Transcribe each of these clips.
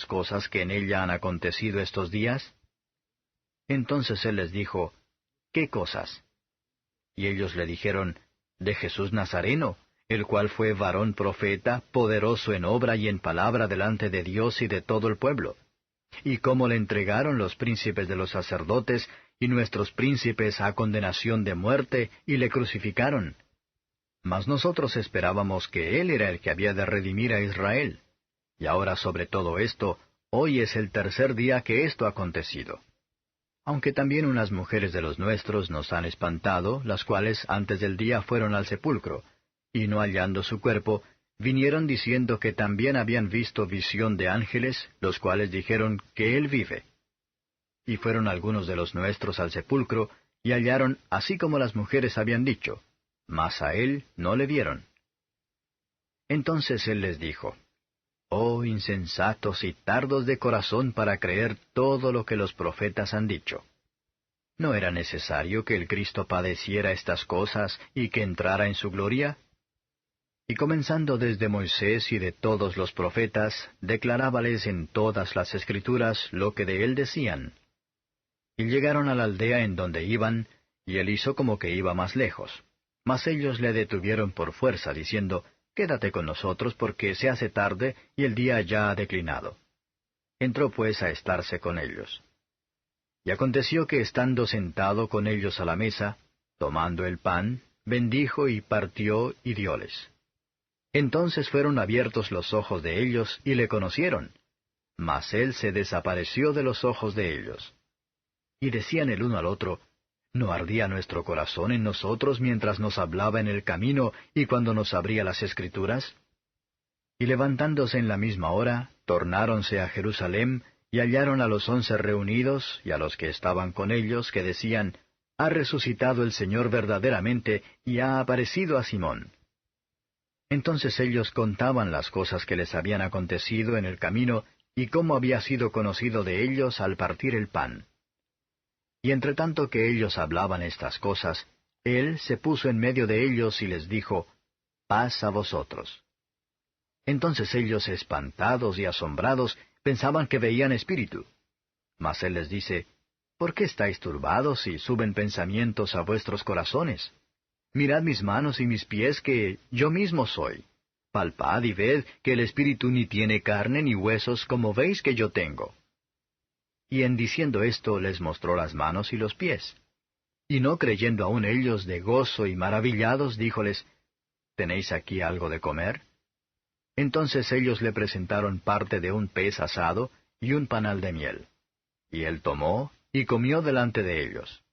cosas que en ella han acontecido estos días? Entonces él les dijo, ¿qué cosas? Y ellos le dijeron, de Jesús Nazareno, el cual fue varón profeta, poderoso en obra y en palabra delante de Dios y de todo el pueblo. Y cómo le entregaron los príncipes de los sacerdotes y nuestros príncipes a condenación de muerte, y le crucificaron. Mas nosotros esperábamos que él era el que había de redimir a Israel. Y ahora sobre todo esto, hoy es el tercer día que esto ha acontecido. Aunque también unas mujeres de los nuestros nos han espantado, las cuales antes del día fueron al sepulcro, y no hallando su cuerpo, vinieron diciendo que también habían visto visión de ángeles, los cuales dijeron que él vive. Y fueron algunos de los nuestros al sepulcro, y hallaron así como las mujeres habían dicho, mas a él no le vieron. Entonces él les dijo, Oh insensatos y tardos de corazón para creer todo lo que los profetas han dicho. ¿No era necesario que el Cristo padeciera estas cosas y que entrara en su gloria? Y comenzando desde Moisés y de todos los profetas, declarábales en todas las Escrituras lo que de él decían. Y llegaron a la aldea en donde iban, y él hizo como que iba más lejos. Mas ellos le detuvieron por fuerza, diciendo, Quédate con nosotros, porque se hace tarde, y el día ya ha declinado. Entró pues a estarse con ellos. Y aconteció que estando sentado con ellos a la mesa, tomando el pan, bendijo y partió y dióles. Entonces fueron abiertos los ojos de ellos, y le conocieron. Mas él se desapareció de los ojos de ellos. Y decían el uno al otro, ¿No ardía nuestro corazón en nosotros mientras nos hablaba en el camino y cuando nos abría las Escrituras? Y levantándose en la misma hora, tornáronse a Jerusalén, y hallaron a los 11 reunidos, y a los que estaban con ellos, que decían, Ha resucitado el Señor verdaderamente, y ha aparecido a Simón. Entonces ellos contaban las cosas que les habían acontecido en el camino, y cómo había sido conocido de ellos al partir el pan. Y entre tanto que ellos hablaban estas cosas, él se puso en medio de ellos y les dijo, Paz a vosotros. Entonces ellos, espantados y asombrados, pensaban que veían espíritu. Mas él les dice, ¿Por qué estáis turbados y suben pensamientos a vuestros corazones? Mirad mis manos y mis pies, que yo mismo soy. Palpad y ved que el espíritu ni tiene carne ni huesos, como veis que yo tengo. Y en diciendo esto les mostró las manos y los pies. Y no creyendo aún ellos de gozo y maravillados, díjoles, ¿Tenéis aquí algo de comer? Entonces ellos le presentaron parte de un pez asado y un panal de miel. Y él tomó y comió delante de ellos.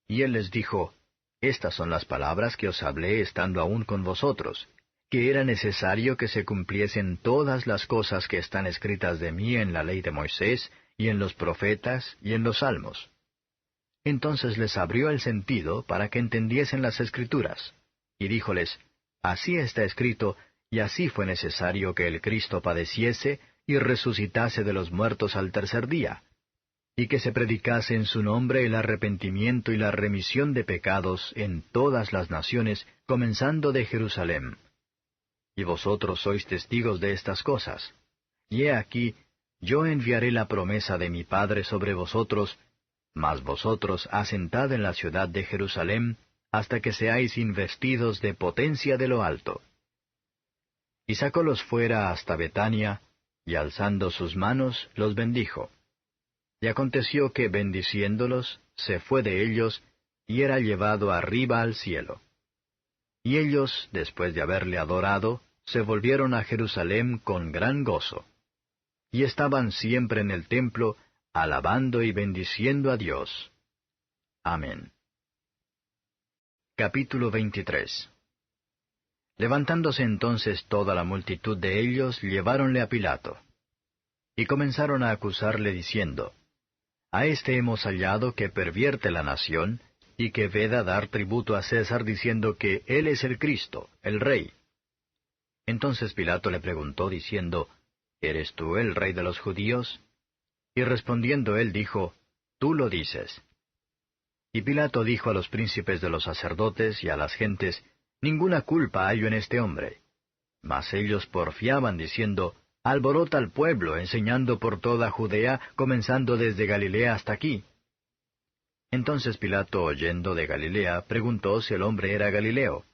Y él les dijo, Estas son las palabras que os hablé estando aún con vosotros, que era necesario que se cumpliesen todas las cosas que están escritas de mí en la ley de Moisés, y en los profetas, y en los salmos. Entonces les abrió el sentido para que entendiesen las Escrituras, y díjoles, Así está escrito, y así fue necesario que el Cristo padeciese, y resucitase de los muertos al tercer día, y que se predicase en su nombre el arrepentimiento y la remisión de pecados en todas las naciones, comenzando de Jerusalén. Y vosotros sois testigos de estas cosas. Y he aquí, yo enviaré la promesa de mi Padre sobre vosotros, mas vosotros asentad en la ciudad de Jerusalén, hasta que seáis investidos de potencia de lo alto. Y sacólos fuera hasta Betania, y alzando sus manos, los bendijo. Y aconteció que, bendiciéndolos, se fue de ellos, y era llevado arriba al cielo. Y ellos, después de haberle adorado, se volvieron a Jerusalén con gran gozo. Y estaban siempre en el templo, alabando y bendiciendo a Dios. Amén. Capítulo 23. Levantándose entonces toda la multitud de ellos, lleváronle a Pilato. Y comenzaron a acusarle diciendo, A éste hemos hallado que pervierte la nación, y que veda dar tributo a César diciendo que él es el Cristo, el Rey. Entonces Pilato le preguntó diciendo, ¿Eres tú el Rey de los judíos? Y respondiendo él dijo, Tú lo dices. Y Pilato dijo a los príncipes de los sacerdotes y a las gentes, Ninguna culpa hallo en este hombre. Mas ellos porfiaban diciendo, alborota al pueblo, enseñando por toda Judea, comenzando desde Galilea hasta aquí. Entonces Pilato, oyendo de Galilea, preguntó si el hombre era Galileo.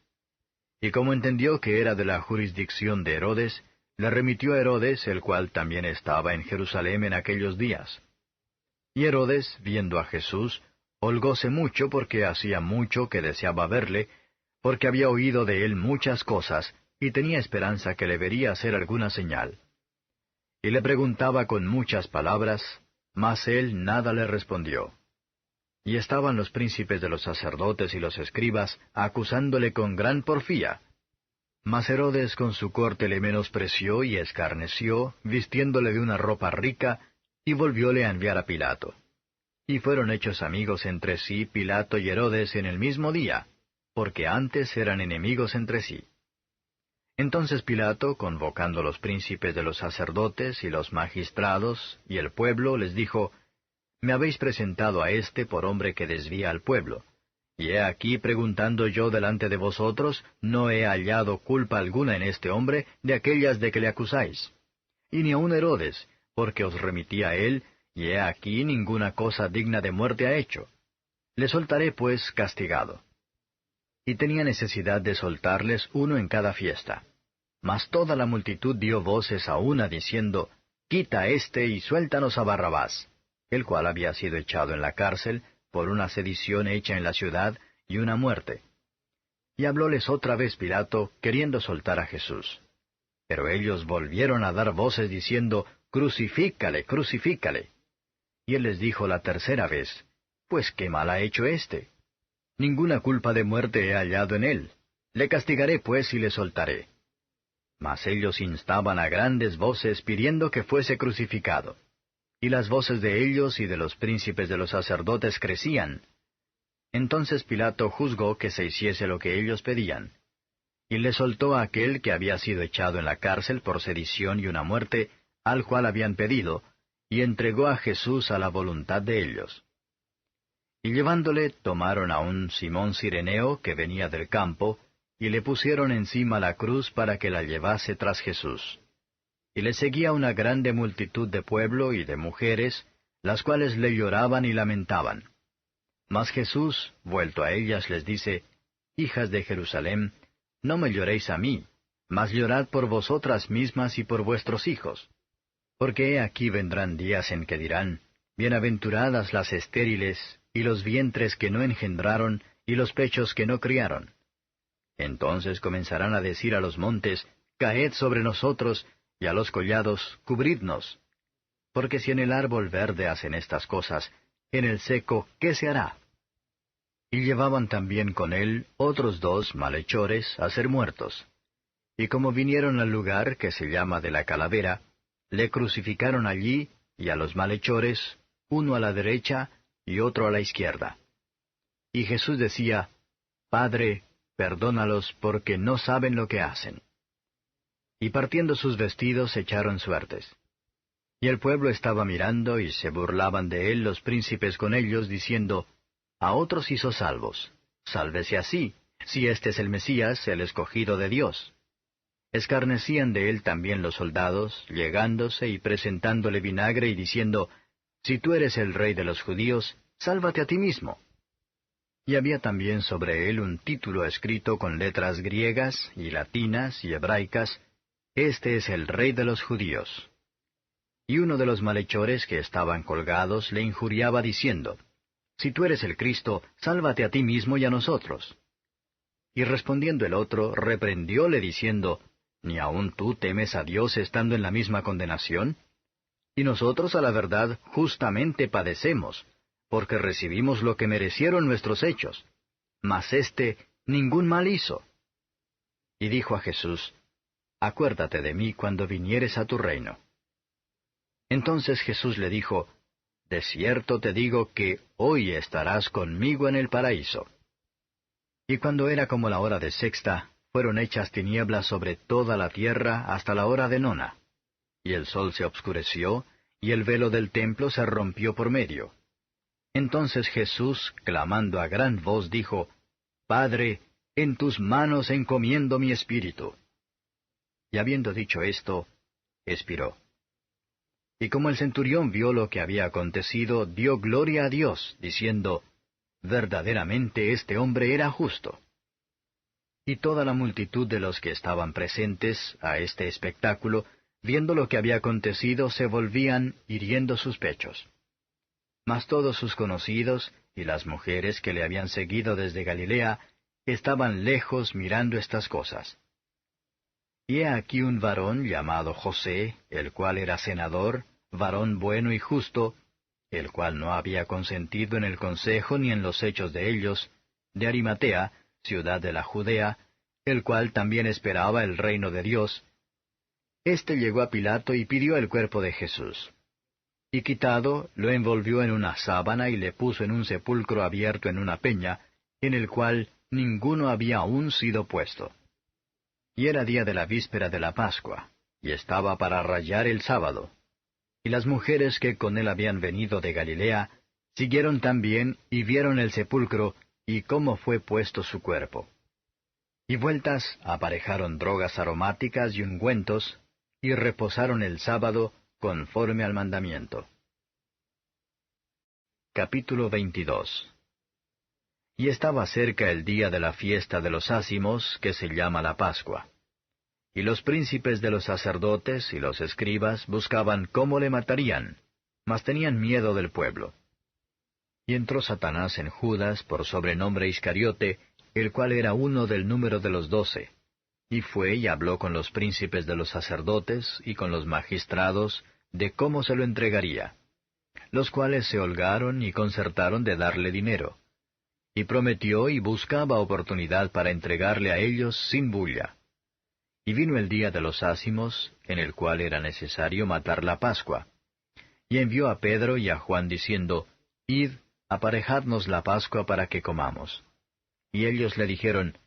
Y como entendió que era de la jurisdicción de Herodes, le remitió a Herodes, el cual también estaba en Jerusalén en aquellos días. Y Herodes, viendo a Jesús, holgóse mucho porque hacía mucho que deseaba verle, porque había oído de él muchas cosas, y tenía esperanza que le vería hacer alguna señal. Y le preguntaba con muchas palabras, mas él nada le respondió. Y estaban los príncipes de los sacerdotes y los escribas acusándole con gran porfía. Mas Herodes con su corte le menospreció y escarneció, vistiéndole de una ropa rica, y volvióle a enviar a Pilato. Y fueron hechos amigos entre sí Pilato y Herodes en el mismo día, porque antes eran enemigos entre sí. Entonces Pilato, convocando los príncipes de los sacerdotes y los magistrados y el pueblo, les dijo, Me habéis presentado a éste por hombre que desvía al pueblo. Y he aquí preguntando yo delante de vosotros, no he hallado culpa alguna en este hombre de aquellas de que le acusáis. Y ni aun Herodes, porque os remití a él, y he aquí ninguna cosa digna de muerte ha hecho. Le soltaré pues castigado. Y tenía necesidad de soltarles uno en cada fiesta. Mas toda la multitud dio voces a una diciendo, Quita a éste y suéltanos a Barrabás, el cual había sido echado en la cárcel por una sedición hecha en la ciudad y una muerte. Y hablóles otra vez Pilato, queriendo soltar a Jesús. Pero ellos volvieron a dar voces diciendo, Crucifícale, crucifícale. Y él les dijo la tercera vez, Pues qué mal ha hecho éste. Ninguna culpa de muerte he hallado en él. Le castigaré pues y le soltaré. Mas ellos instaban a grandes voces pidiendo que fuese crucificado. Y las voces de ellos y de los príncipes de los sacerdotes crecían. Entonces Pilato juzgó que se hiciese lo que ellos pedían. Y le soltó a aquel que había sido echado en la cárcel por sedición y una muerte, al cual habían pedido, y entregó a Jesús a la voluntad de ellos. Y llevándole, tomaron a un Simón Cireneo que venía del campo, y le pusieron encima la cruz para que la llevase tras Jesús. Y le seguía una grande multitud de pueblo y de mujeres, las cuales le lloraban y lamentaban. Mas Jesús, vuelto a ellas, les dice, Hijas de Jerusalén, no me lloréis a mí, mas llorad por vosotras mismas y por vuestros hijos. Porque he aquí vendrán días en que dirán, Bienaventuradas las estériles, y los vientres que no engendraron, y los pechos que no criaron. Entonces comenzarán a decir a los montes, Caed sobre nosotros, y a los collados, cubridnos. Porque si en el árbol verde hacen estas cosas, en el seco, ¿qué se hará? Y llevaban también con él otros 2 malhechores a ser muertos. Y como vinieron al lugar que se llama de la Calavera, le crucificaron allí, y a los malhechores, uno a la derecha y otro a la izquierda. Y Jesús decía, Padre, perdónalos porque no saben lo que hacen. Y partiendo sus vestidos echaron suertes. Y el pueblo estaba mirando y se burlaban de él los príncipes con ellos, diciendo, A otros hizo salvos, sálvese así, si este es el Mesías, el escogido de Dios. Escarnecían de él también los soldados, llegándose y presentándole vinagre y diciendo, Si tú eres el rey de los judíos, sálvate a ti mismo. Y había también sobre él un título escrito con letras griegas y latinas y hebraicas, Este es el rey de los judíos. Y uno de los malhechores que estaban colgados le injuriaba diciendo, Si tú eres el Cristo, sálvate a ti mismo y a nosotros. Y respondiendo el otro, reprendióle diciendo, ¿Ni aun tú temes a Dios estando en la misma condenación? Y nosotros a la verdad justamente padecemos, porque recibimos lo que merecieron nuestros hechos. Mas éste ningún mal hizo. Y dijo a Jesús, Acuérdate de mí cuando vinieres a tu reino. Entonces Jesús le dijo, De cierto te digo que hoy estarás conmigo en el paraíso. Y cuando era como la hora de sexta, fueron hechas tinieblas sobre toda la tierra hasta la hora de nona. Y el sol se obscureció, y el velo del templo se rompió por medio. Entonces Jesús, clamando a gran voz, dijo, Padre, en tus manos encomiendo mi espíritu. Y habiendo dicho esto, expiró. Y como el centurión vio lo que había acontecido, dio gloria a Dios, diciendo, verdaderamente este hombre era justo. Y toda la multitud de los que estaban presentes a este espectáculo, viendo lo que había acontecido, se volvían hiriendo sus pechos. Mas todos sus conocidos y las mujeres que le habían seguido desde Galilea estaban lejos mirando estas cosas. Y he aquí un varón llamado José, el cual era senador, varón bueno y justo, el cual no había consentido en el consejo ni en los hechos de ellos, de Arimatea, ciudad de la Judea, el cual también esperaba el reino de Dios. Este llegó a Pilato y pidió el cuerpo de Jesús. Y quitado, lo envolvió en una sábana y le puso en un sepulcro abierto en una peña, en el cual ninguno había aún sido puesto. Y era día de la víspera de la Pascua, y estaba para rayar el sábado. Y las mujeres que con él habían venido de Galilea, siguieron también y vieron el sepulcro, y cómo fue puesto su cuerpo. Y vueltas aparejaron drogas aromáticas y ungüentos, y reposaron el sábado conforme al mandamiento. Capítulo 22. Y estaba cerca el día de la fiesta de los ázimos, que se llama la Pascua. Y los príncipes de los sacerdotes y los escribas buscaban cómo le matarían, mas tenían miedo del pueblo. Y entró Satanás en Judas por sobrenombre Iscariote, el cual era uno del número de los 12. Y fue y habló con los príncipes de los sacerdotes y con los magistrados de cómo se lo entregaría, los cuales se holgaron y concertaron de darle dinero. Y prometió y buscaba oportunidad para entregarle a ellos sin bulla. Y vino el día de los ázimos, en el cual era necesario matar la Pascua. Y envió a Pedro y a Juan diciendo, Id, aparejadnos la Pascua para que comamos. Y ellos le dijeron,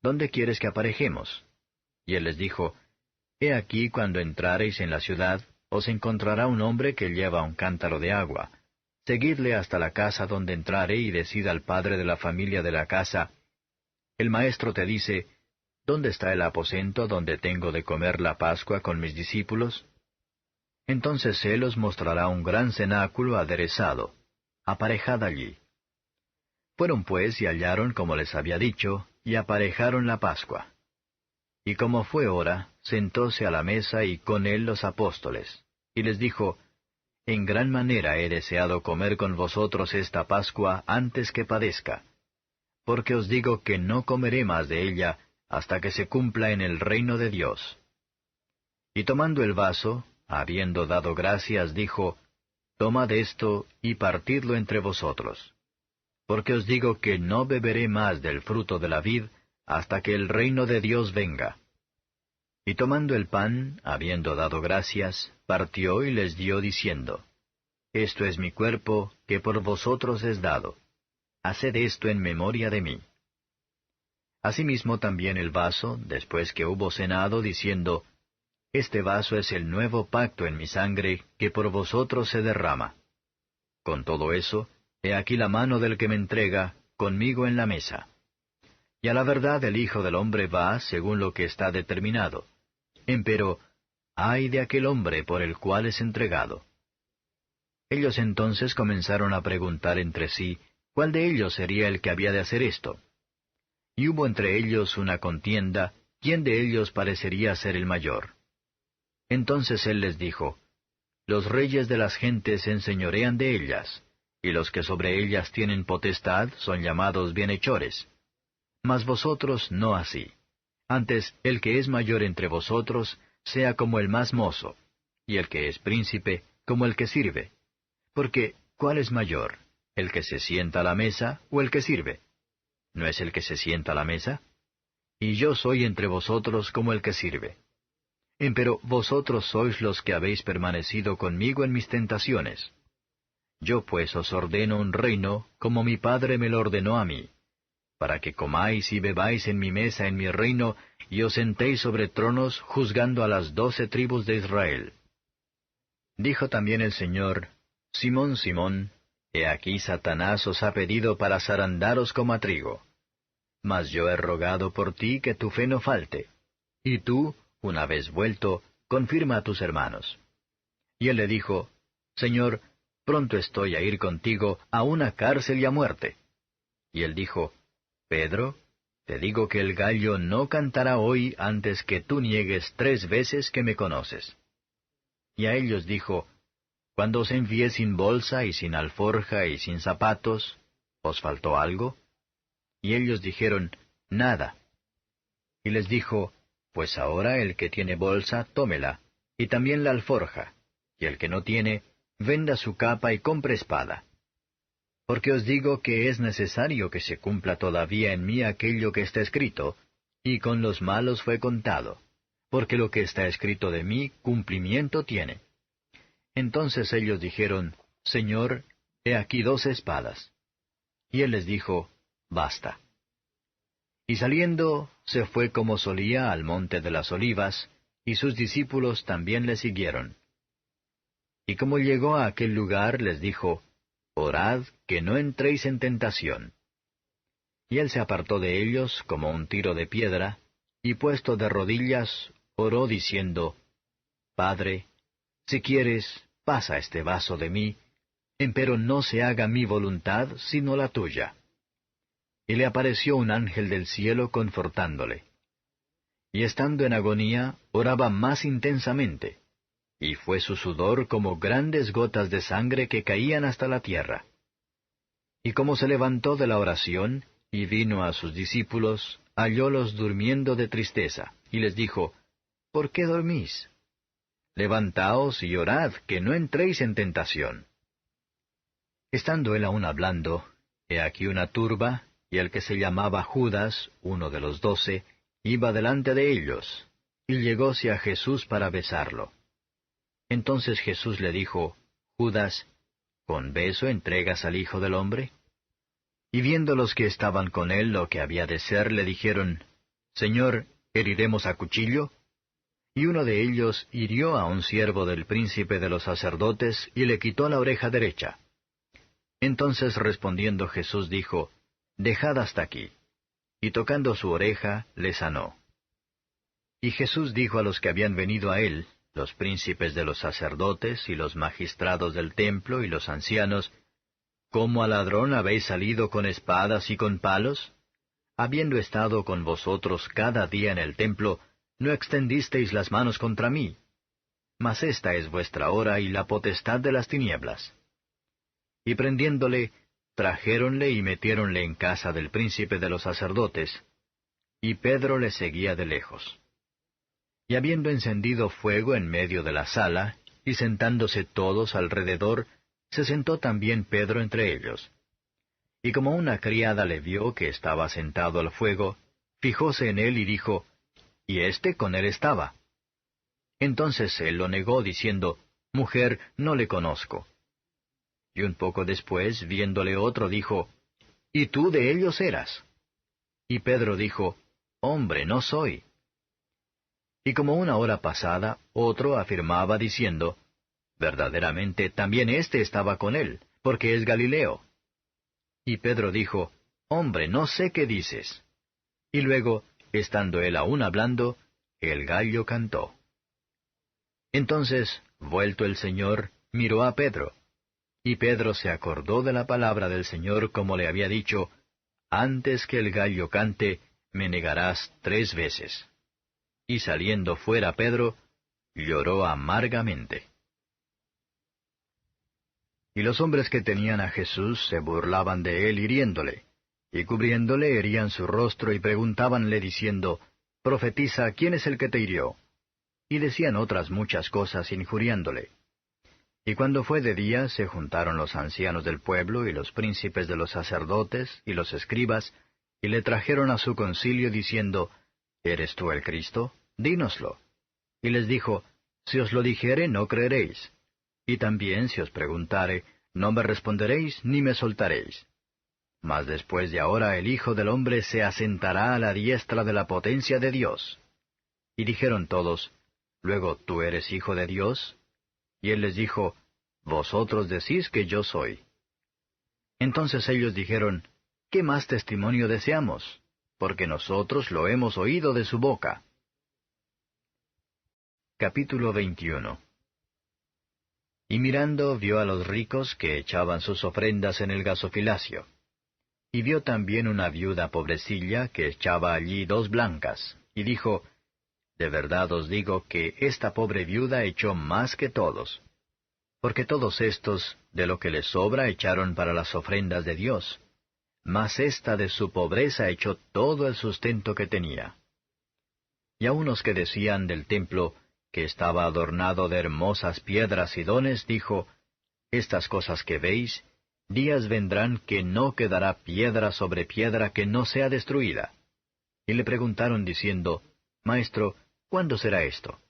¿Dónde quieres que aparejemos? Y él les dijo, He aquí cuando entrareis en la ciudad, os encontrará un hombre que lleva un cántaro de agua. Seguidle hasta la casa donde entrare y decid al padre de la familia de la casa, El maestro te dice, ¿Dónde está el aposento donde tengo de comer la Pascua con mis discípulos? Entonces él os mostrará un gran cenáculo aderezado. Aparejad allí. Fueron pues y hallaron como les había dicho, y aparejaron la Pascua. Y como fue hora, sentóse a la mesa y con él los apóstoles. Y les dijo, En gran manera he deseado comer con vosotros esta Pascua antes que padezca. Porque os digo que no comeré más de ella, hasta que se cumpla en el reino de Dios. Y tomando el vaso, habiendo dado gracias, dijo, Tomad esto y partidlo entre vosotros. Porque os digo que no beberé más del fruto de la vid, hasta que el reino de Dios venga. Y tomando el pan, habiendo dado gracias, partió y les dio diciendo, Esto es mi cuerpo, que por vosotros es dado. Haced esto en memoria de mí. Asimismo también el vaso, después que hubo cenado, diciendo, Este vaso es el nuevo pacto en mi sangre, que por vosotros se derrama. Con todo eso, he aquí la mano del que me entrega, conmigo en la mesa. Y a la verdad el Hijo del Hombre va según lo que está determinado. Empero, ay de aquel hombre por el cual es entregado. Ellos entonces comenzaron a preguntar entre sí, ¿cuál de ellos sería el que había de hacer esto? Y hubo entre ellos una contienda, ¿quién de ellos parecería ser el mayor? Entonces él les dijo, Los reyes de las gentes se enseñorean de ellas, y los que sobre ellas tienen potestad son llamados bienhechores. Mas vosotros no así. Antes, el que es mayor entre vosotros, sea como el más mozo, y el que es príncipe, como el que sirve. Porque, ¿cuál es mayor? ¿El que se sienta a la mesa o el que sirve? ¿No es el que se sienta a la mesa? Y yo soy entre vosotros como el que sirve. Empero vosotros sois los que habéis permanecido conmigo en mis tentaciones. Yo pues os ordeno un reino, como mi Padre me lo ordenó a mí, para que comáis y bebáis en mi mesa en mi reino, y os sentéis sobre tronos juzgando a las 12 tribus de Israel. Dijo también el Señor, Simón, Simón, he aquí Satanás os ha pedido para zarandaros como a trigo. Mas yo he rogado por ti que tu fe no falte. Y tú, una vez vuelto, confirma a tus hermanos. Y él le dijo, Señor, pronto estoy a ir contigo a una cárcel y a muerte. Y él dijo, Pedro, te digo que el gallo no cantará hoy antes que tú niegues 3 veces que me conoces. Y a ellos dijo, Cuando os envié sin bolsa y sin alforja y sin zapatos, ¿os faltó algo? Y ellos dijeron, Nada. Y les dijo, Pues ahora el que tiene bolsa, tómela, y también la alforja, y el que no tiene, venda su capa y compre espada. Porque os digo que es necesario que se cumpla todavía en mí aquello que está escrito, y con los malos fue contado, porque lo que está escrito de mí cumplimiento tiene. Entonces ellos dijeron, Señor, he aquí 2 espadas. Y él les dijo, Basta. Y saliendo, se fue como solía al monte de las Olivas, y sus discípulos también le siguieron. Y como llegó a aquel lugar, les dijo, Orad que no entréis en tentación. Y él se apartó de ellos como un tiro de piedra, y puesto de rodillas, oró diciendo, Padre, si quieres, pasa este vaso de mí, empero no se haga mi voluntad sino la tuya. Y le apareció un ángel del cielo confortándole. Y estando en agonía, oraba más intensamente, y fue su sudor como grandes gotas de sangre que caían hasta la tierra. Y como se levantó de la oración, y vino a sus discípulos, hallólos durmiendo de tristeza, y les dijo, ¿Por qué dormís? Levantaos y orad, que no entréis en tentación. Estando él aún hablando, he aquí una turba, y el que se llamaba Judas, uno de los 12, iba delante de ellos, y llegóse a Jesús para besarlo. Entonces Jesús le dijo, Judas, ¿con beso entregas al Hijo del Hombre? Y viendo los que estaban con él lo que había de ser, le dijeron, Señor, ¿heriremos a cuchillo? Y uno de ellos hirió a un siervo del príncipe de los sacerdotes, y le quitó la oreja derecha. Entonces respondiendo Jesús dijo, Dejad hasta aquí. Y tocando su oreja, le sanó. Y Jesús dijo a los que habían venido a él, los príncipes de los sacerdotes, y los magistrados del templo, y los ancianos, ¿Cómo al ladrón habéis salido con espadas y con palos? Habiendo estado con vosotros cada día en el templo, no extendisteis las manos contra mí. Mas esta es vuestra hora y la potestad de las tinieblas. Y prendiéndole, trajéronle y metiéronle en casa del príncipe de los sacerdotes, y Pedro le seguía de lejos. Y habiendo encendido fuego en medio de la sala, y sentándose todos alrededor, se sentó también Pedro entre ellos. Y como una criada le vio que estaba sentado al fuego, fijóse en él y dijo, ¿Y éste con él estaba? Entonces él lo negó, diciendo, Mujer, no le conozco. Y un poco después, viéndole otro, dijo, ¿Y tú de ellos eras? Y Pedro dijo, Hombre, no soy. Y como una hora pasada, otro afirmaba diciendo, Verdaderamente también éste estaba con él, porque es Galileo. Y Pedro dijo, Hombre, no sé qué dices. Y luego, estando él aún hablando, el gallo cantó. Entonces, vuelto el Señor, miró a Pedro. Y Pedro se acordó de la palabra del Señor como le había dicho, Antes que el gallo cante, me negarás 3 veces. Y saliendo fuera Pedro, lloró amargamente. Y los hombres que tenían a Jesús se burlaban de él hiriéndole, y cubriéndole herían su rostro y preguntábanle diciendo, Profetiza, ¿quién es el que te hirió? Y decían otras muchas cosas injuriándole. Y cuando fue de día, se juntaron los ancianos del pueblo y los príncipes de los sacerdotes y los escribas, y le trajeron a su concilio diciendo, ¿Eres tú el Cristo? Dínoslo. Y les dijo, Si os lo dijere, no creeréis. Y también, si os preguntare, no me responderéis ni me soltaréis. Mas después de ahora el Hijo del Hombre se asentará a la diestra de la potencia de Dios. Y dijeron todos, Luego, ¿tú eres Hijo de Dios? Y él les dijo, Vosotros decís que yo soy. Entonces ellos dijeron, ¿Qué más testimonio deseamos? Porque nosotros lo hemos oído de su boca. Capítulo 21. Y mirando vio a los ricos que echaban sus ofrendas en el gasofilacio. Y vio también una viuda pobrecilla que echaba allí 2 blancas, y dijo, De verdad os digo que esta pobre viuda echó más que todos. Porque todos estos, de lo que les sobra, echaron para las ofrendas de Dios. Mas ésta de su pobreza echó todo el sustento que tenía. Y a unos que decían del templo, que estaba adornado de hermosas piedras y dones, dijo, Estas cosas que veis, días vendrán que no quedará piedra sobre piedra que no sea destruida. Y le preguntaron diciendo, Maestro, ¿cuándo será esto?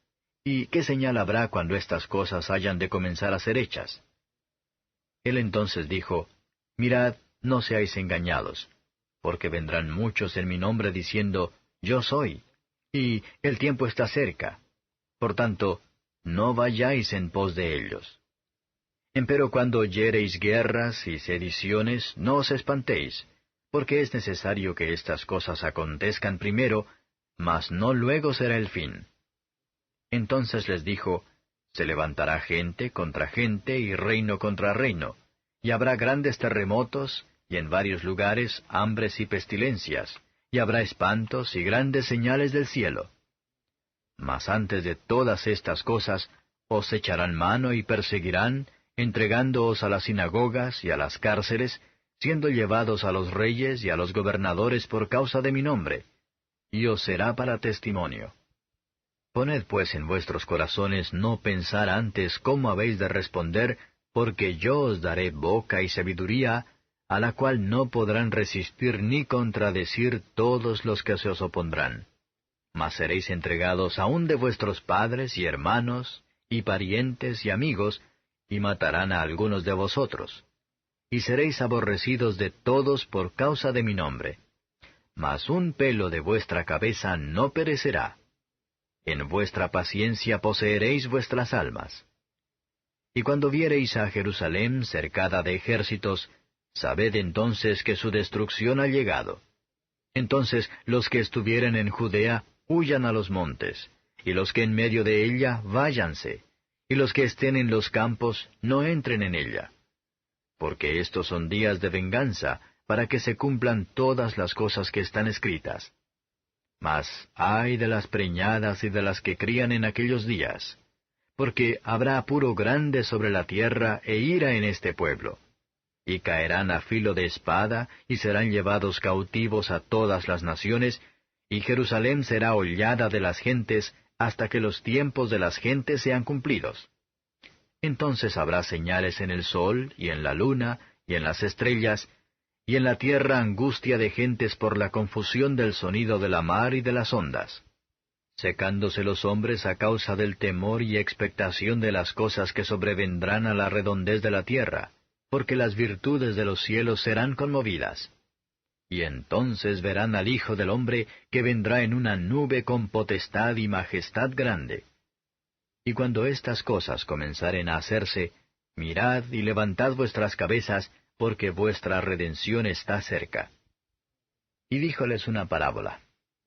¿Y qué señal habrá cuando estas cosas hayan de comenzar a ser hechas? Él entonces dijo, Mirad, no seáis engañados, porque vendrán muchos en mi nombre diciendo, Yo soy, y el tiempo está cerca. Por tanto, no vayáis en pos de ellos. Empero cuando oyereis guerras y sediciones, no os espantéis, porque es necesario que estas cosas acontezcan primero, mas no luego será el fin. Entonces les dijo, Se levantará gente contra gente y reino contra reino, y habrá grandes terremotos, y en varios lugares hambres y pestilencias, y habrá espantos y grandes señales del cielo. Mas antes de todas estas cosas, os echarán mano y perseguirán, entregándoos a las sinagogas y a las cárceles, siendo llevados a los reyes y a los gobernadores por causa de mi nombre, y os será para testimonio. Poned pues en vuestros corazones no pensar antes cómo habéis de responder, porque yo os daré boca y sabiduría, a la cual no podrán resistir ni contradecir todos los que se os opondrán. Mas seréis entregados aun de vuestros padres y hermanos, y parientes y amigos, y matarán a algunos de vosotros. Y seréis aborrecidos de todos por causa de mi nombre. Mas un pelo de vuestra cabeza no perecerá. En vuestra paciencia poseeréis vuestras almas. Y cuando viereis a Jerusalén cercada de ejércitos, sabed entonces que su destrucción ha llegado. Entonces los que estuvieren en Judea, huyan a los montes, y los que en medio de ella, váyanse, y los que estén en los campos, no entren en ella. Porque estos son días de venganza, para que se cumplan todas las cosas que están escritas. Mas ay de las preñadas y de las que crían en aquellos días, porque habrá apuro grande sobre la tierra e ira en este pueblo. Y caerán a filo de espada, y serán llevados cautivos a todas las naciones, y Jerusalén será hollada de las gentes, hasta que los tiempos de las gentes sean cumplidos. Entonces habrá señales en el sol, y en la luna, y en las estrellas, y en la tierra angustia de gentes por la confusión del sonido de la mar y de las ondas, secándose los hombres a causa del temor y expectación de las cosas que sobrevendrán a la redondez de la tierra, porque las virtudes de los cielos serán conmovidas. Y entonces verán al Hijo del Hombre que vendrá en una nube con potestad y majestad grande. Y cuando estas cosas comenzaren a hacerse, mirad y levantad vuestras cabezas, porque vuestra redención está cerca. Y díjoles una parábola.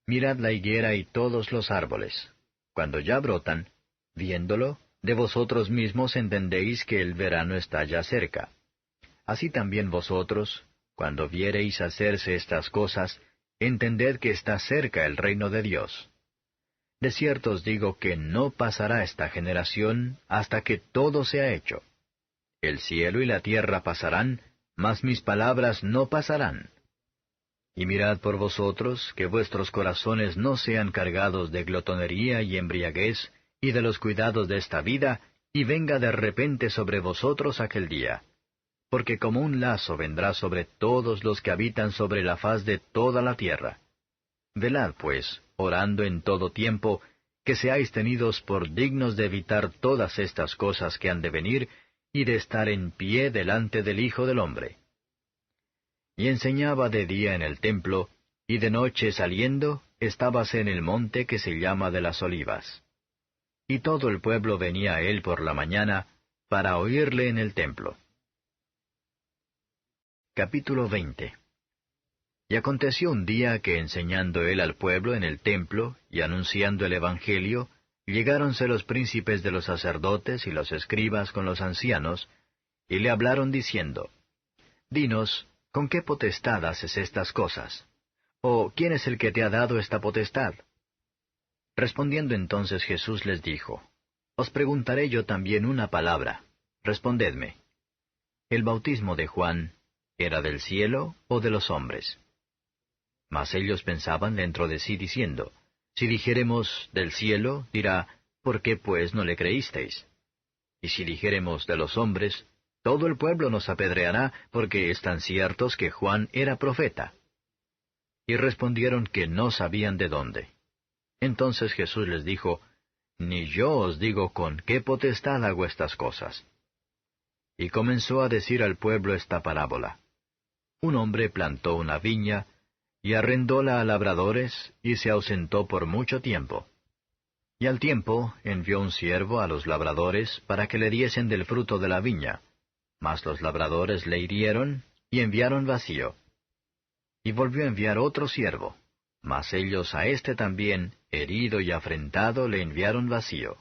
Mirad la higuera y todos los árboles. Cuando ya brotan, viéndolo, de vosotros mismos entendéis que el verano está ya cerca. Así también vosotros, cuando viereis hacerse estas cosas, entended que está cerca el reino de Dios. De cierto os digo que no pasará esta generación hasta que todo sea hecho. El cielo y la tierra pasarán, mas mis palabras no pasarán. Y mirad por vosotros, que vuestros corazones no sean cargados de glotonería y embriaguez, y de los cuidados de esta vida, y venga de repente sobre vosotros aquel día. Porque como un lazo vendrá sobre todos los que habitan sobre la faz de toda la tierra. Velad, pues, orando en todo tiempo, que seáis tenidos por dignos de evitar todas estas cosas que han de venir, y de estar en pie delante del Hijo del Hombre. Y enseñaba de día en el templo, y de noche saliendo, estábase en el monte que se llama de las Olivas. Y todo el pueblo venía a él por la mañana, para oírle en el templo. Capítulo 20. Y aconteció un día que enseñando él al pueblo en el templo, y anunciando el Evangelio, llegáronse los príncipes de los sacerdotes y los escribas con los ancianos, y le hablaron diciendo, Dinos, ¿con qué potestad haces estas cosas? ¿O quién es el que te ha dado esta potestad? Respondiendo entonces Jesús les dijo, Os preguntaré yo también una palabra, respondedme. ¿El bautismo de Juan era del cielo o de los hombres? Mas ellos pensaban dentro de sí diciendo, Si dijéremos del cielo, dirá, ¿por qué pues no le creísteis? Y si dijéremos de los hombres, todo el pueblo nos apedreará, porque están ciertos que Juan era profeta. Y respondieron que no sabían de dónde. Entonces Jesús les dijo, Ni yo os digo con qué potestad hago estas cosas. Y comenzó a decir al pueblo esta parábola. Un hombre plantó una viña, y arrendóla a labradores, y se ausentó por mucho tiempo. Y al tiempo envió un siervo a los labradores para que le diesen del fruto de la viña. Mas los labradores le hirieron, y enviaron vacío. Y volvió a enviar otro siervo, mas ellos a éste también, herido y afrentado, le enviaron vacío.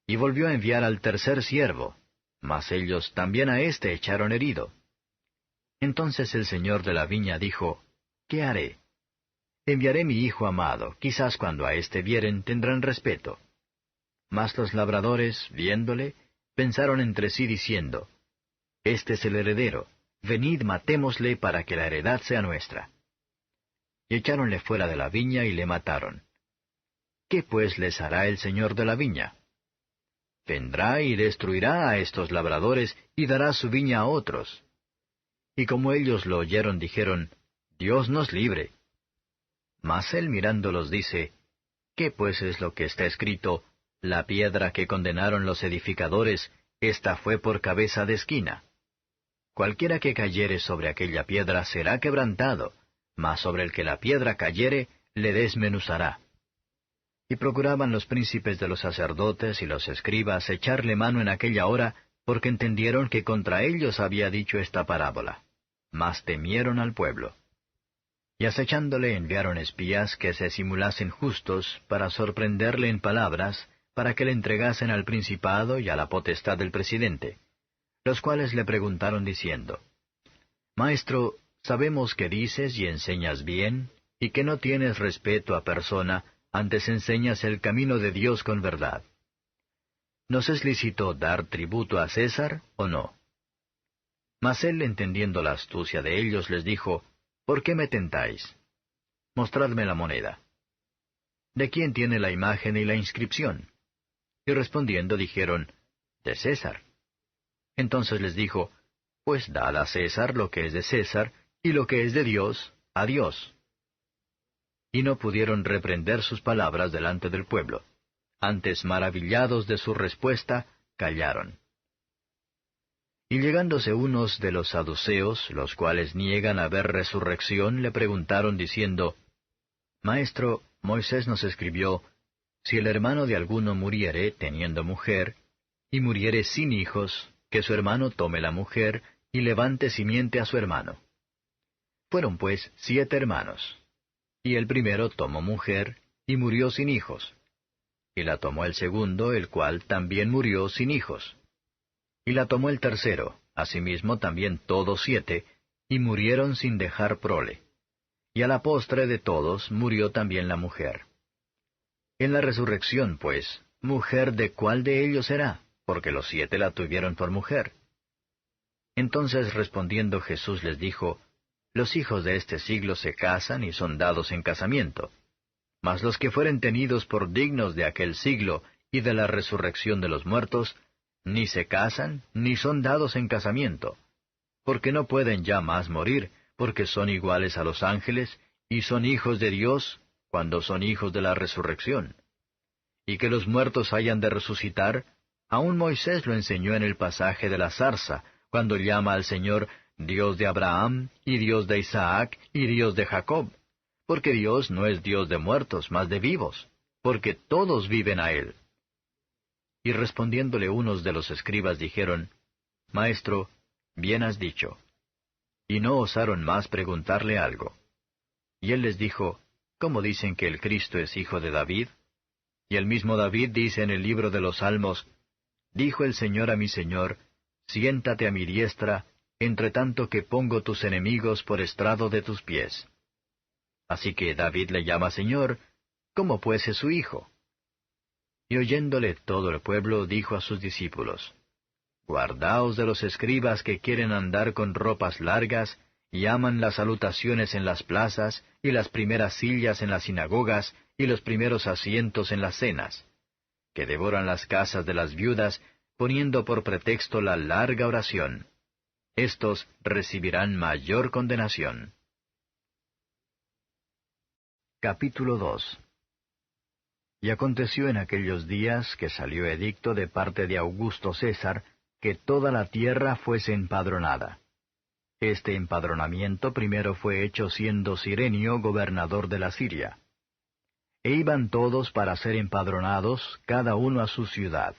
Y volvió a enviar al tercer siervo, mas ellos también a éste echaron herido. Entonces el señor de la viña dijo, ¿Qué haré? Enviaré mi hijo amado, quizás cuando a éste vieren tendrán respeto. Mas los labradores, viéndole, pensaron entre sí diciendo, Este es el heredero, venid matémosle para que la heredad sea nuestra. Y echáronle fuera de la viña y le mataron. ¿Qué pues les hará el señor de la viña? Vendrá y destruirá a estos labradores y dará su viña a otros. Y como ellos lo oyeron, dijeron, Dios nos libre. Mas él mirándolos dice, ¿Qué pues es lo que está escrito? La piedra que condenaron los edificadores, esta fue por cabeza de esquina. Cualquiera que cayere sobre aquella piedra será quebrantado, mas sobre el que la piedra cayere, le desmenuzará. Y procuraban los príncipes de los sacerdotes y los escribas echarle mano en aquella hora, porque entendieron que contra ellos había dicho esta parábola. Mas temieron al pueblo. Y acechándole enviaron espías que se simulasen justos, para sorprenderle en palabras, para que le entregasen al principado y a la potestad del presidente, los cuales le preguntaron diciendo, Maestro, sabemos que dices y enseñas bien, y que no tienes respeto a persona, antes enseñas el camino de Dios con verdad. ¿Nos es lícito dar tributo a César o no? Mas él, entendiendo la astucia de ellos, les dijo, ¿Por qué me tentáis? Mostradme la moneda. ¿De quién tiene la imagen y la inscripción? Y respondiendo dijeron, De César. Entonces les dijo, Pues dad a César lo que es de César, y lo que es de Dios, a Dios. Y no pudieron reprender sus palabras delante del pueblo. Antes, maravillados de su respuesta, callaron. Y llegándose unos de los saduceos, los cuales niegan haber resurrección, le preguntaron diciendo, Maestro, Moisés nos escribió, Si el hermano de alguno muriere teniendo mujer, y muriere sin hijos, que su hermano tome la mujer, y levante simiente a su hermano. Fueron pues 7 hermanos. Y el primero tomó mujer, y murió sin hijos. Y la tomó el segundo, el cual también murió sin hijos. Y la tomó el tercero, asimismo también todos 7, y murieron sin dejar prole. Y a la postre de todos murió también la mujer. En la resurrección, pues, ¿mujer de cuál de ellos será? Porque los 7 la tuvieron por mujer. Entonces respondiendo Jesús les dijo, Los hijos de este siglo se casan y son dados en casamiento. Mas los que fueren tenidos por dignos de aquel siglo y de la resurrección de los muertos, ni se casan, ni son dados en casamiento, porque no pueden ya más morir, porque son iguales a los ángeles, y son hijos de Dios, cuando son hijos de la resurrección. Y que los muertos hayan de resucitar, aun Moisés lo enseñó en el pasaje de la zarza, cuando llama al Señor Dios de Abraham, y Dios de Isaac, y Dios de Jacob, porque Dios no es Dios de muertos, mas de vivos, porque todos viven a Él. Y respondiéndole unos de los escribas dijeron, Maestro, bien has dicho. Y no osaron más preguntarle algo. Y él les dijo, ¿Cómo dicen que el Cristo es hijo de David? Y el mismo David dice en el libro de los Salmos, «Dijo el Señor a mi Señor, siéntate a mi diestra, entre tanto que pongo tus enemigos por estrado de tus pies». Así que David le llama Señor, como pues es su hijo. Y oyéndole todo el pueblo, dijo a sus discípulos, «Guardaos de los escribas que quieren andar con ropas largas, y aman las salutaciones en las plazas, y las primeras sillas en las sinagogas, y los primeros asientos en las cenas, que devoran las casas de las viudas, poniendo por pretexto la larga oración. Estos recibirán mayor condenación». Capítulo 2. Y aconteció en aquellos días que salió edicto de parte de Augusto César, que toda la tierra fuese empadronada. Este empadronamiento primero fue hecho siendo Cirenio gobernador de la Siria. E iban todos para ser empadronados, cada uno a su ciudad.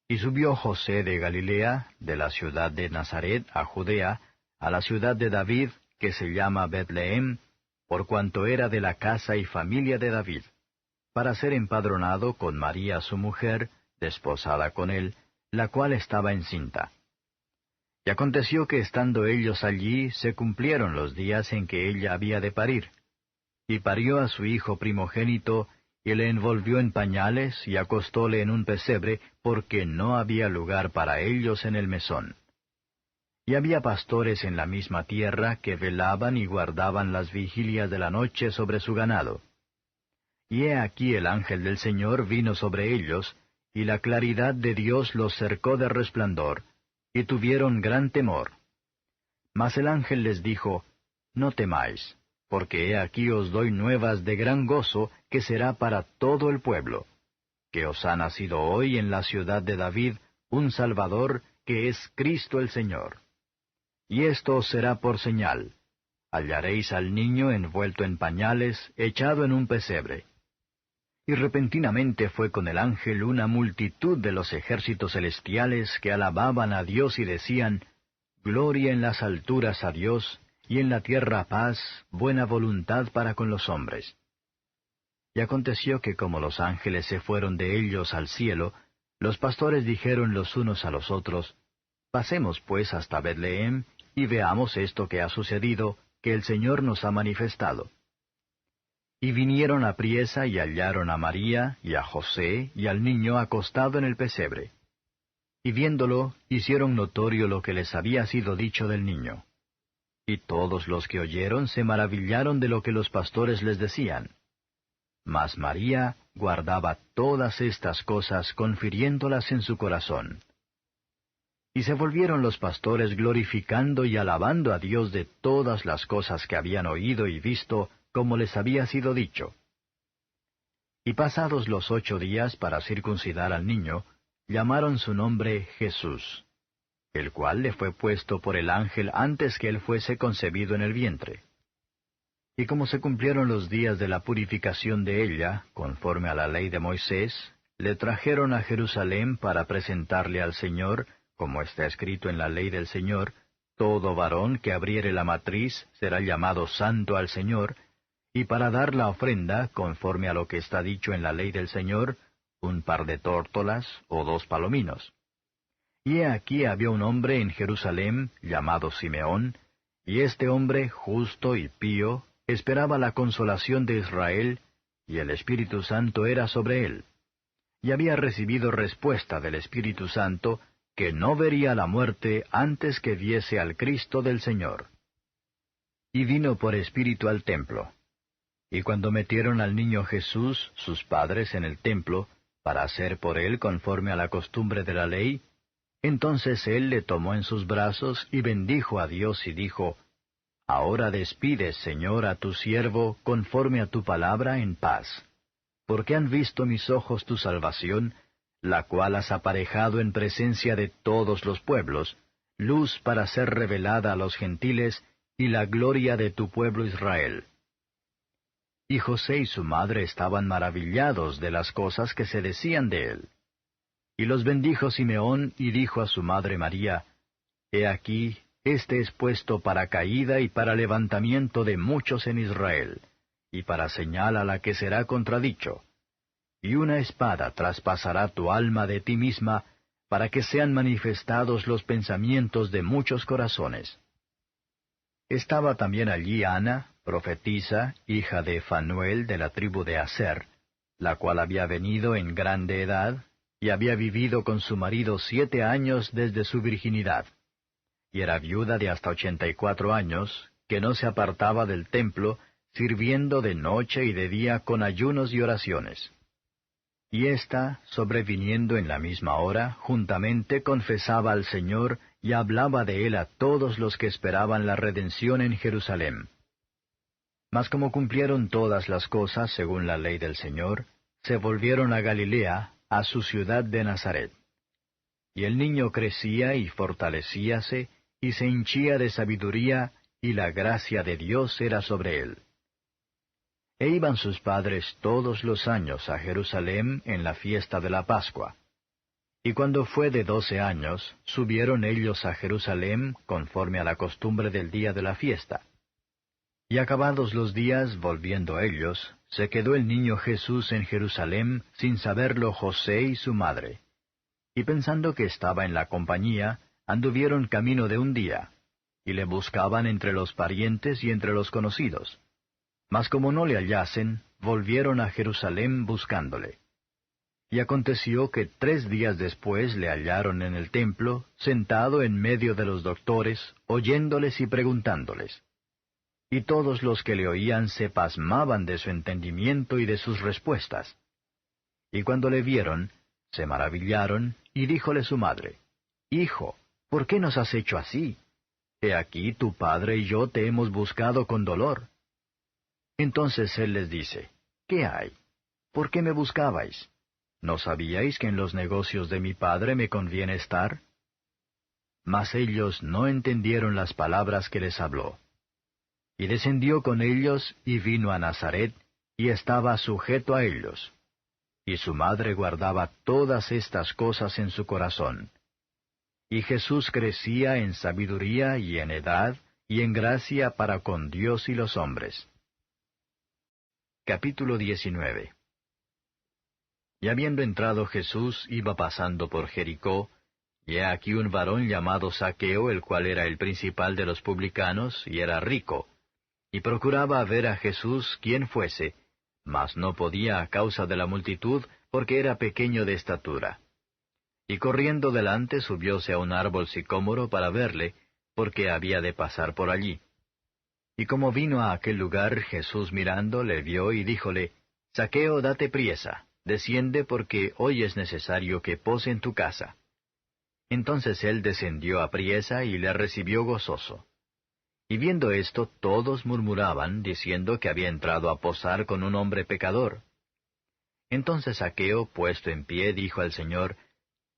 Y subió José de Galilea, de la ciudad de Nazaret a Judea, a la ciudad de David, que se llama Betlehem, por cuanto era de la casa y familia de David, para ser empadronado con María su mujer, desposada con él, la cual estaba encinta. Y aconteció que estando ellos allí, se cumplieron los días en que ella había de parir. Y parió a su hijo primogénito, y le envolvió en pañales, y acostóle en un pesebre, porque no había lugar para ellos en el mesón. Y había pastores en la misma tierra que velaban y guardaban las vigilias de la noche sobre su ganado. Y he aquí el ángel del Señor vino sobre ellos, y la claridad de Dios los cercó de resplandor, y tuvieron gran temor. Mas el ángel les dijo, «No temáis, porque he aquí os doy nuevas de gran gozo, que será para todo el pueblo, que os ha nacido hoy en la ciudad de David un Salvador, que es Cristo el Señor. Y esto os será por señal. Hallaréis al niño envuelto en pañales, echado en un pesebre». Y repentinamente fue con el ángel una multitud de los ejércitos celestiales que alababan a Dios y decían, «Gloria en las alturas a Dios, y en la tierra paz, buena voluntad para con los hombres». Y aconteció que como los ángeles se fueron de ellos al cielo, los pastores dijeron los unos a los otros, «Pasemos pues hasta Betlehem, y veamos esto que ha sucedido, que el Señor nos ha manifestado». Y vinieron apriesa y hallaron a María, y a José, y al niño acostado en el pesebre. Y viéndolo, hicieron notorio lo que les había sido dicho del niño. Y todos los que oyeron se maravillaron de lo que los pastores les decían. Mas María guardaba todas estas cosas, confiriéndolas en su corazón. Y se volvieron los pastores glorificando y alabando a Dios de todas las cosas que habían oído y visto, como les había sido dicho. Y pasados los 8 días para circuncidar al niño, llamaron su nombre Jesús, el cual le fue puesto por el ángel antes que él fuese concebido en el vientre. Y como se cumplieron los días de la purificación de ella, conforme a la ley de Moisés, le trajeron a Jerusalén para presentarle al Señor, como está escrito en la ley del Señor, todo varón que abriere la matriz será llamado santo al Señor, y para dar la ofrenda, conforme a lo que está dicho en la ley del Señor, un par de tórtolas o 2 palominos. Y he aquí había un hombre en Jerusalén, llamado Simeón, y este hombre, justo y pío, esperaba la consolación de Israel, y el Espíritu Santo era sobre él. Y había recibido respuesta del Espíritu Santo, que no vería la muerte antes que viese al Cristo del Señor. Y vino por espíritu al templo. Y cuando metieron al niño Jesús, sus padres, en el templo, para hacer por él conforme a la costumbre de la ley, entonces él le tomó en sus brazos y bendijo a Dios y dijo, «Ahora despides, Señor, a tu siervo conforme a tu palabra en paz, porque han visto mis ojos tu salvación, la cual has aparejado en presencia de todos los pueblos, luz para ser revelada a los gentiles y la gloria de tu pueblo Israel». Y José y su madre estaban maravillados de las cosas que se decían de él. Y los bendijo Simeón y dijo a su madre María, «He aquí, este es puesto para caída y para levantamiento de muchos en Israel, y para señal a la que será contradicho. y una espada traspasará tu alma de ti misma, para que sean manifestados los pensamientos de muchos corazones. Estaba también allí Ana, profetisa, hija de Fanuel de la tribu de Aser, la cual había venido en grande edad, y había vivido con su marido 7 años desde su virginidad. Y era viuda de hasta 84 años, que no se apartaba del templo, sirviendo de noche y de día con ayunos y oraciones. Y ésta, sobreviniendo en la misma hora, juntamente confesaba al Señor y hablaba de él a todos los que esperaban la redención en Jerusalén. Mas como cumplieron todas las cosas según la ley del Señor, se volvieron a Galilea, a su ciudad de Nazaret. Y el niño crecía y fortalecíase, y se hinchía de sabiduría, y la gracia de Dios era sobre él. E iban sus padres todos los años a Jerusalén en la fiesta de la Pascua. Y cuando fue de 12 años, subieron ellos a Jerusalén conforme a la costumbre del día de la fiesta. Y acabados los días, volviendo ellos, se quedó el niño Jesús en Jerusalén, sin saberlo José y su madre. Y pensando que estaba en la compañía, anduvieron camino de un día, y le buscaban entre los parientes y entre los conocidos. Mas como no le hallasen, volvieron a Jerusalén buscándole. Y aconteció que 3 días después le hallaron en el templo, sentado en medio de los doctores, oyéndoles y preguntándoles. Y todos los que le oían se pasmaban de su entendimiento y de sus respuestas. Y cuando le vieron, se maravillaron, y díjole su madre, Hijo, ¿por qué nos has hecho así? He aquí tu padre y yo te hemos buscado con dolor. Entonces él les dice, ¿Qué hay? ¿Por qué me buscabais? ¿No sabíais que en los negocios de mi padre me conviene estar? Mas ellos no entendieron las palabras que les habló. Y descendió con ellos, y vino a Nazaret, y estaba sujeto a ellos. Y su madre guardaba todas estas cosas en su corazón. Y Jesús crecía en sabiduría y en edad, y en gracia para con Dios y los hombres. Capítulo 19. Y habiendo entrado Jesús, iba pasando por Jericó, y he aquí un varón llamado Zaqueo, el cual era el principal de los publicanos, y era rico, y procuraba ver a Jesús quién fuese, mas no podía a causa de la multitud, porque era pequeño de estatura. Y corriendo delante subióse a un árbol sicómoro para verle, porque había de pasar por allí. Y como vino a aquel lugar, Jesús mirando le vio y díjole, Zaqueo, date priesa, desciende porque hoy es necesario que pose en tu casa. Entonces él descendió apriesa y le recibió gozoso. Y viendo esto, todos murmuraban, diciendo que había entrado a posar con un hombre pecador. Entonces Zaqueo, puesto en pie, dijo al Señor,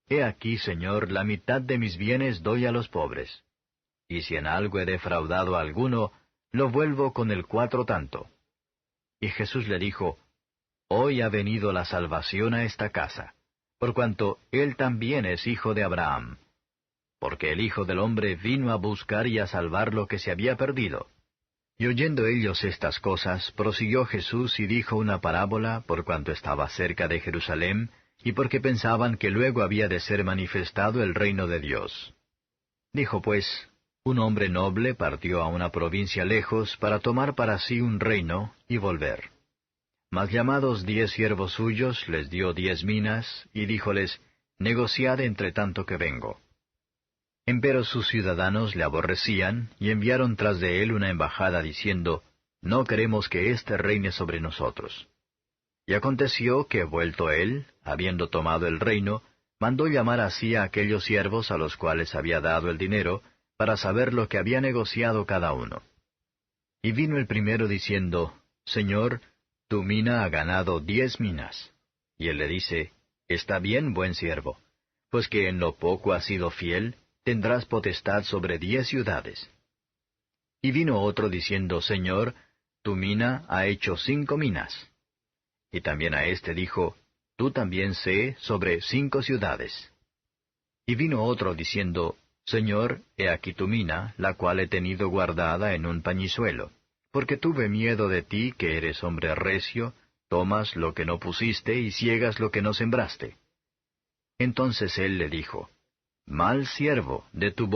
He aquí, Señor, la mitad de mis bienes doy a los pobres. Y si en algo he defraudado a alguno, lo vuelvo con el 4 tanto. Y Jesús le dijo, Hoy ha venido la salvación a esta casa, por cuanto él también es hijo de Abraham. Porque el Hijo del Hombre vino a buscar y a salvar lo que se había perdido. Y oyendo ellos estas cosas, prosiguió Jesús y dijo una parábola, por cuanto estaba cerca de Jerusalén, y porque pensaban que luego había de ser manifestado el reino de Dios. Dijo pues, un hombre noble partió a una provincia lejos para tomar para sí un reino y volver. Mas llamados 10 siervos suyos, les dio 10 minas, y díjoles, negociad entre tanto que vengo. Empero sus ciudadanos le aborrecían, y enviaron tras de él una embajada diciendo, No queremos que éste reine sobre nosotros. Y aconteció que, vuelto él, habiendo tomado el reino, mandó llamar así a aquellos siervos a los cuales había dado el dinero, para saber lo que había negociado cada uno. Y vino el primero diciendo, Señor, tu mina ha ganado 10 minas. Y él le dice, Está bien, buen siervo, pues que en lo poco has sido fiel, tendrás potestad sobre 10 ciudades. Y vino otro diciendo, Señor, tu mina ha hecho 5 minas. Y también a éste dijo, Tú también sé sobre 5 ciudades. Y vino otro diciendo, Señor, he aquí tu mina, la cual he tenido guardada en un pañizuelo, porque tuve miedo de ti, que eres hombre recio, Tomas lo que no pusiste y ciegas lo que no sembraste. Entonces él le dijo, Mal siervo, de tu boca